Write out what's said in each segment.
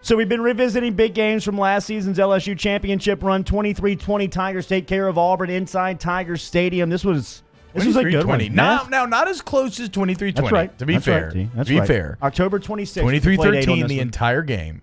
So we've been revisiting big games from last season's LSU championship run. 23-20, Tigers take care of Auburn inside Tiger Stadium. This was a good one. Now, not as close as 23-20. That's right. To be fair. Fair. October 26th. 23-13 the entire game.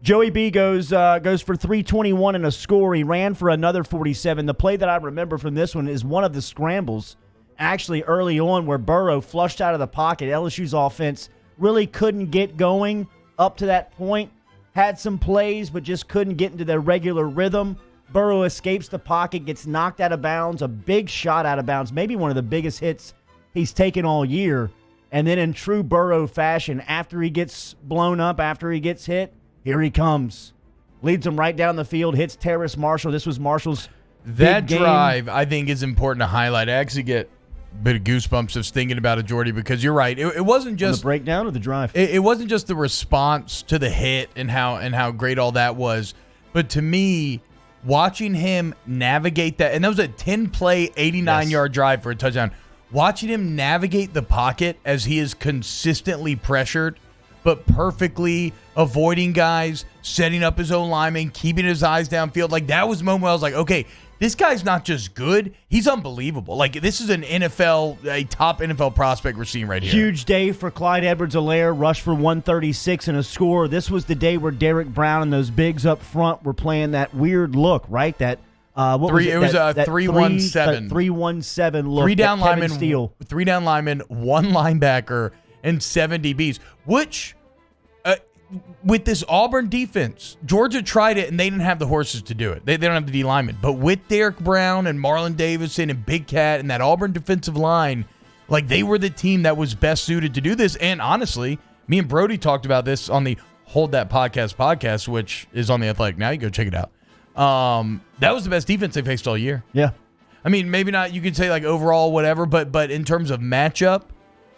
Joey B goes for 321 and a score. He ran for another 47. The play that I remember from this one is one of the scrambles, actually early on, where Burrow flushed out of the pocket. LSU's offense really couldn't get going up to that point. Had some plays, but just couldn't get into their regular rhythm. Burrow escapes the pocket, gets knocked out of bounds, a big shot out of bounds, maybe one of the biggest hits he's taken all year. And then in true Burrow fashion, after he gets blown up, after he gets hit, here he comes. Leads him right down the field, hits Terrace Marshall. This was Marshall's That big drive, game. I think, is important to highlight. I actually get a bit of goosebumps just thinking about it, Jordy, because you're right. It wasn't just the breakdown of the drive. It wasn't just the response to the hit and how great all that was, but to me, watching him navigate that, and that was a 10-play, 89-yard drive for a touchdown. Watching him navigate the pocket as he is consistently pressured, but perfectly avoiding guys, setting up his own lineman, keeping his eyes downfield. Like, that was a moment where I was like, okay, this guy's not just good, he's unbelievable. Like, this is a top NFL prospect we're seeing right here. Huge day for Clyde Edwards-Helaire, rushed for 136 and a score. This was the day where Derek Brown and those bigs up front were playing that weird look, right? That what was it? It was a 3-1-7. 3-1-7 look. Three down linemen, one linebacker, and 7 DBs, which with this Auburn defense, Georgia tried it, and they didn't have the horses to do it. They don't have the D linemen. But with Derek Brown and Marlon Davidson and Big Cat and that Auburn defensive line, like, they were the team that was best suited to do this. And honestly, me and Brody talked about this on the Hold That podcast, which is on The Athletic now. You go check it out. That was the best defense they faced all year. Yeah. I mean, maybe not, you could say like overall, whatever, but in terms of matchup,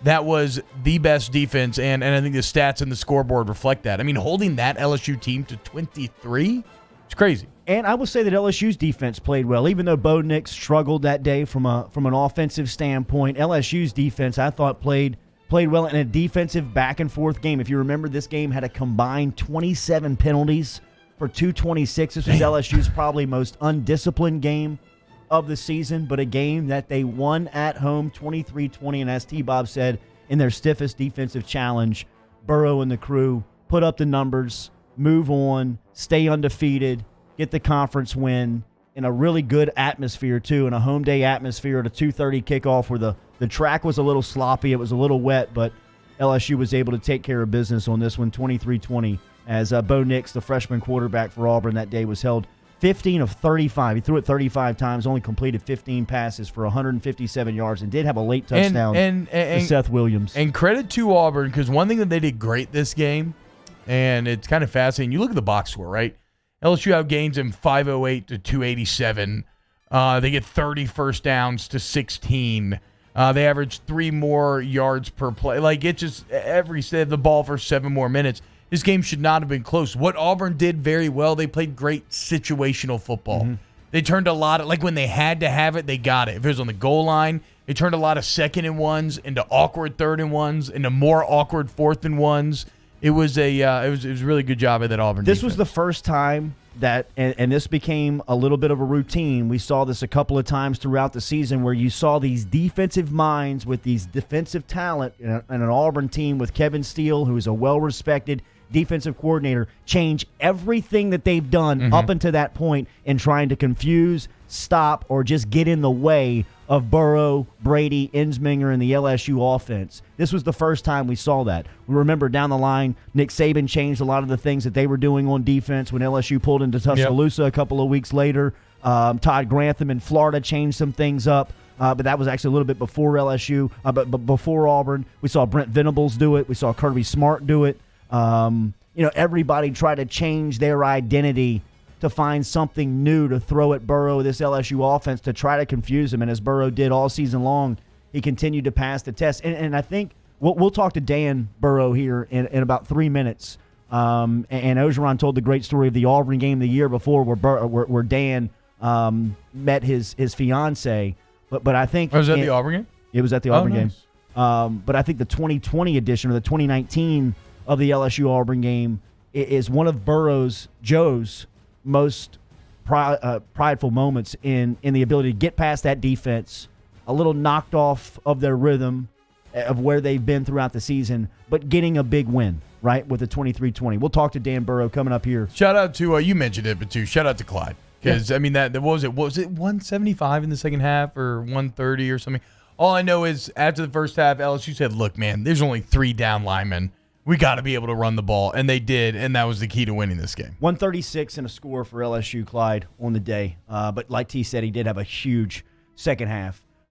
that was the best defense, and I think the stats and the scoreboard reflect that. I mean, holding that LSU team to 23, it's crazy. And I will say that LSU's defense played well, even though Bo Nix struggled that day from an offensive standpoint. LSU's defense, I thought, played well in a defensive back-and-forth game. If you remember, this game had a combined 27 penalties for 226. This was LSU's probably most undisciplined game of the season, but a game that they won at home 23-20, and as T-Bob said, in their stiffest defensive challenge, Burrow and the crew put up the numbers, move on, stay undefeated, get the conference win in a really good atmosphere too, in a home day atmosphere at a 2:30 kickoff where the track was a little sloppy, it was a little wet, but LSU was able to take care of business on this one, 23-20, as Bo Nix, the freshman quarterback for Auburn that day, was held 15 of 35. He threw it 35 times, only completed 15 passes for 157 yards, and did have a late touchdown to Seth Williams. And credit to Auburn, because one thing that they did great this game, and it's kind of fascinating, you look at the box score, right? LSU outgains them 508 to 287. They get 30 first downs to 16. They average 3 more yards per play. Like, it just, they have the ball for 7 more minutes. This game should not have been close. What Auburn did very well, they played great situational football. Mm-hmm. They turned a lot of, like, when they had to have it, they got it. If it was on the goal line, they turned a lot of 2nd and 1s into awkward 3rd and 1s, into more awkward 4th and 1s. It was a really good job of that Auburn defense. This was the first time that, and this became a little bit of a routine. We saw this a couple of times throughout the season where you saw these defensive minds with these defensive talent and an Auburn team with Kevin Steele, who is a well-respected defensive coordinator, change everything that they've done up until that point in trying to confuse, stop, or just get in the way of Burrow, Brady, Ensminger, and the LSU offense. This was the first time we saw that. We remember down the line, Nick Saban changed a lot of the things that they were doing on defense when LSU pulled into Tuscaloosa a couple of weeks later. Todd Grantham in Florida changed some things up. But that was actually a little bit before LSU, but before Auburn. We saw Brent Venables do it. We saw Kirby Smart do it. Everybody tried to change their identity to find something new to throw at Burrow, this LSU offense, to try to confuse him. And as Burrow did all season long, he continued to pass the test. And I think we'll talk to Dan Burrow here in about 3 minutes. And Ogeron told the great story of the Auburn game the year before where Dan met his fiance. But I think was that the Auburn game? It was at the Auburn nice. game. But I think the 2020 edition or the 2019 of the LSU Auburn game is one of Joe's most prideful moments in the ability to get past that defense, a little knocked off of their rhythm of where they've been throughout the season, but getting a big win, right, with the 23-20. We'll talk to Dan Burrow coming up here. Shout out to, you mentioned it, but too, shout out to Clyde. Because, I mean, what was it 175 in the second half or 130 or something? All I know is after the first half, LSU said, look, man, there's only 3 down linemen. We got to be able to run the ball. And they did, and that was the key to winning this game. 136 and a score for LSU, Clyde, on the day. But like T said, he did have a huge second half.